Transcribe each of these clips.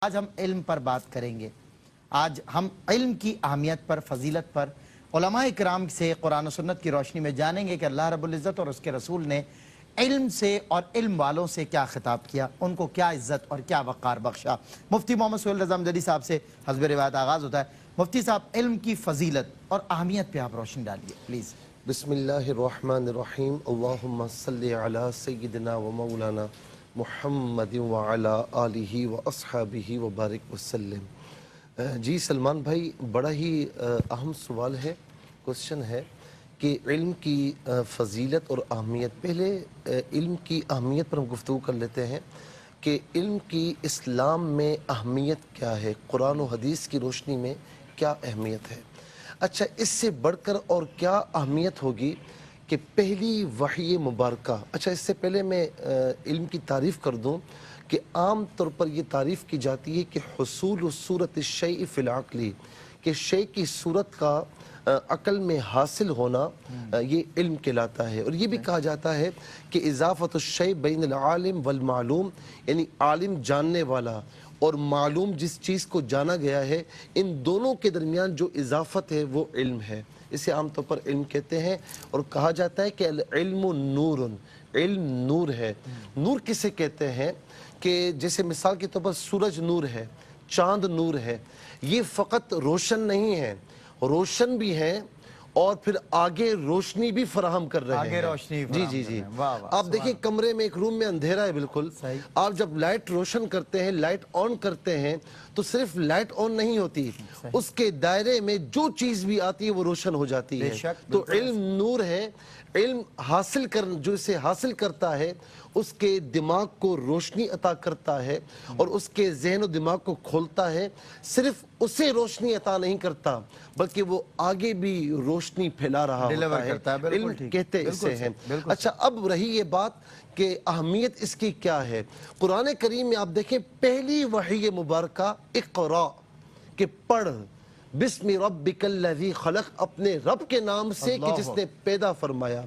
آج ہم علم پر بات کریں گے۔ آج ہم علم کی اہمیت پر، فضیلت پر علماء کرام سے قرآن و سنت کی روشنی میں جانیں گے کہ اللہ رب العزت اور اس کے رسول نے علم سے اور علم والوں سے کیا خطاب کیا، ان کو کیا عزت اور کیا وقار بخشا۔ مفتی محمد سہیل رضا امجدی صاحب سے حسب روایت آغاز ہوتا ہے۔ مفتی صاحب، علم کی فضیلت اور اہمیت پہ آپ روشنی ڈالیے پلیز۔ بسم اللہ الرحمن الرحیم، اللہم صلی علی سیدنا و مولانا محمد وعلی آلہ و اصحابہ وبارک وسلم۔ جی سلمان بھائی، بڑا ہی اہم سوال ہے، کوشچن ہے کہ علم کی فضیلت اور اہمیت۔ پہلے علم کی اہمیت پر ہم گفتگو کر لیتے ہیں کہ علم کی اسلام میں اہمیت کیا ہے، قرآن و حدیث کی روشنی میں کیا اہمیت ہے۔ اچھا، اس سے بڑھ کر اور کیا اہمیت ہوگی کہ پہلی وحی مبارکہ۔ اچھا، اس سے پہلے میں علم کی تعریف کر دوں کہ عام طور پر یہ تعریف کی جاتی ہے کہ حصول صورت الشیء فی العقل، کہ شے کی صورت کا عقل میں حاصل ہونا، یہ علم کہلاتا ہے۔ اور یہ بھی کہا جاتا ہے کہ اضافت الشیء بین العالم والمعلوم، یعنی عالم جاننے والا اور معلوم جس چیز کو جانا گیا ہے، ان دونوں کے درمیان جو اضافت ہے وہ علم ہے۔ اسے عام طور پر علم کہتے ہیں، اور کہا جاتا ہے کہ العلم نور، علم نور ہے۔ نور کسے کہتے ہیں کہ جیسے مثال کے طور پر سورج نور ہے، چاند نور ہے۔ یہ فقط روشن نہیں ہے، روشن بھی ہے اور پھر آگے روشنی بھی فراہم کر رہے ہیں۔ آگے روشنی فراہم جی کر رہے ہیں۔ آپ دیکھیں، کمرے میں ایک روم میں اندھیرا ہے بالکل، آپ جب لائٹ روشن کرتے ہیں، لائٹ آن کرتے ہیں، تو صرف لائٹ آن نہیں ہوتی، اس کے دائرے میں جو چیز بھی آتی ہے وہ روشن ہو جاتی ہے۔ تو علم نور ہے۔ علم حاصل جو اسے حاصل کرتا ہے، اس کے دماغ کو روشنی عطا کرتا ہے اور اس کے ذہن و دماغ کو کھولتا ہے۔ صرف اسے روشنی عطا نہیں کرتا بلکہ وہ آگے بھی روشنی پھیلا رہا ہوتا ہے۔ علم کہتے اسے ہیں۔ اچھا، اب رہی یہ بات کہ اہمیت اس کی کیا ہے۔ قرآن کریم میں آپ دیکھیں، پہلی وحی مبارکہ اقرا، کہ پڑھ، بسم ربک الذی خلق، اپنے رب کے نام سے کہ جس نے پیدا فرمایا۔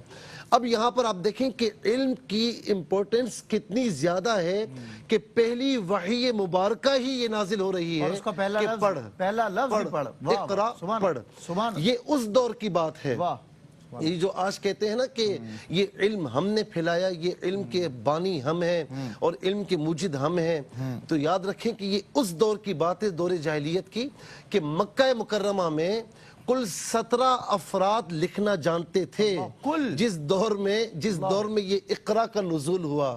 اب یہاں پر آپ دیکھیں کہ علم کی امپورٹنس کتنی زیادہ ہے کہ پہلی وحی مبارکہ ہی یہ نازل ہو رہی ہے کہ پڑھ، اقرا، پڑھ۔ یہ اس دور کی بات ہے۔ یہ جو آج کہتے ہیں نا کہ یہ علم ہم نے پھیلایا، یہ علم کے بانی ہم ہیں اور علم کے موجد ہم ہیں، تو یاد رکھیں کہ یہ اس دور کی بات ہے، دور جاہلیت کی، کہ مکہ مکرمہ میں کل 17 افراد لکھنا جانتے تھے۔ جس دور میں یہ اقرا کا نزول ہوا،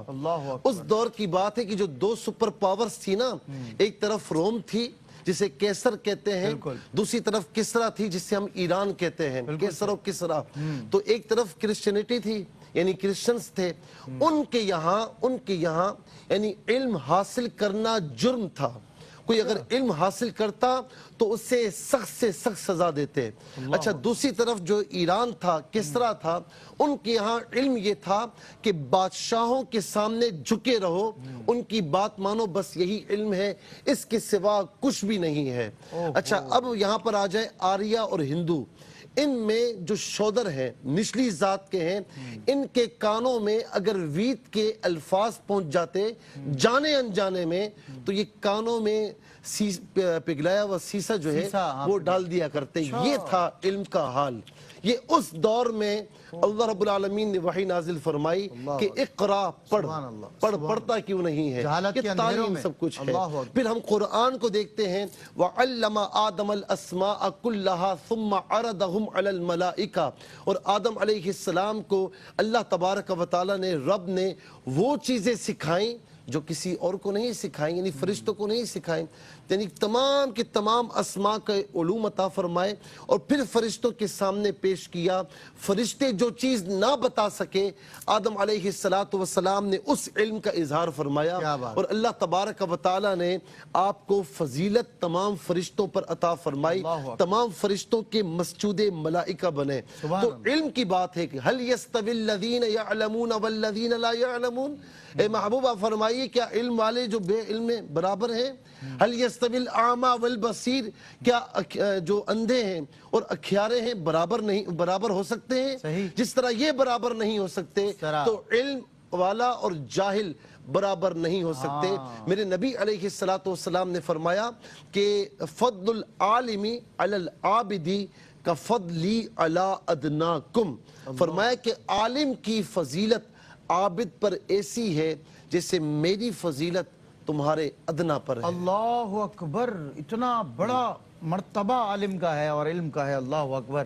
اس دور کی بات ہے کہ جو دو سپر پاورز تھی نا، ایک طرف روم تھی جسے کیسر کہتے ہیں، دوسری طرف کسرا تھی جسے ہم ایران کہتے ہیں، کیسر و کسرا۔ تو ایک طرف کرسچینٹی تھی، یعنی کرسچنز تھے، ان کے یہاں یعنی علم حاصل کرنا جرم تھا۔ کوئی اگر علم حاصل کرتا تو اس سے سخت سزا دیتے۔ اچھا، دوسری طرف جو ایران تھا، کسرا تھا، ان کے یہاں علم یہ تھا کہ بادشاہوں کے سامنے جھکے رہو، ان کی بات مانو، بس یہی علم ہے، اس کے سوا کچھ بھی نہیں ہے۔ اچھا، اب یہاں پر آ جائے آریہ اور ہندو۔ ان میں جو شودر ہیں، نچلی ذات کے ہیں، ان کے کانوں میں اگر وید کے الفاظ پہنچ جاتے جانے انجانے میں، تو یہ کانوں میں پگھلایا ہوا سیسا جو ہے وہ ڈال دیا کرتے۔ یہ تھا علم کا حال۔ یہ اس دور میں اللہ رب العالمین نے وحی نازل فرمائی کہ اقرا، پڑھتا کیوں نہیں ہے، یہ تعلیم سب کچھ ہے۔ پھر ہم قرآن کو دیکھتے ہیں، وَعَلَّمَ آدَمَ الْأَسْمَاءَ كُلَّهَا ثُمَّ عَرَضَهُمْ عَلَى الْمَلَائِكَةِ، اور آدم علیہ السلام کو اللہ تبارک و تعالی نے، رب نے وہ چیزیں سکھائیں جو کسی اور کو نہیں سکھائیں، یعنی فرشتوں کو نہیں سکھائیں، یعنی تمام کے تمام اسماء کا علوم عطا فرمائے اور پھر فرشتوں کے سامنے پیش کیا۔ فرشتے جو چیز نہ بتا سکے، آدم علیہ السلام نے اس علم کا اظہار فرمایا، اور اللہ تبارک و تعالی نے آپ کو فضیلت تمام فرشتوں پر عطا فرمائی، تمام فرشتوں کے مسجود ملائکہ بنے۔ تو علم کی بات ہے کہ هل يستوي الذين يعلمون والذين لا يعلمون، اے محبوبہ فرمائیے کیا علم والے جو بے علم میں برابر ہیں؟ هل يستوي الاعمى والبصير، کیا جو اندھے ہیں اور اکھیارے ہیں برابر ہو سکتے ہیں؟ جس طرح یہ برابر نہیں ہو سکتے، تو علم والا اور جاہل برابر نہیں ہو سکتے. میرے نبی علیہ الصلوۃ والسلام نے فرمایا کہ فضل العالمی علی العابدی کا فضلی علی ادناکم. فرمایا کہ عالم کی فضیلت عابد پر ایسی ہے جیسے میری فضیلت تمہارے ادنا پر ہے. اللہ اکبر. اتنا بڑا مرتبہ عالم کا ہے اور علم کا ہے. اللہ اکبر.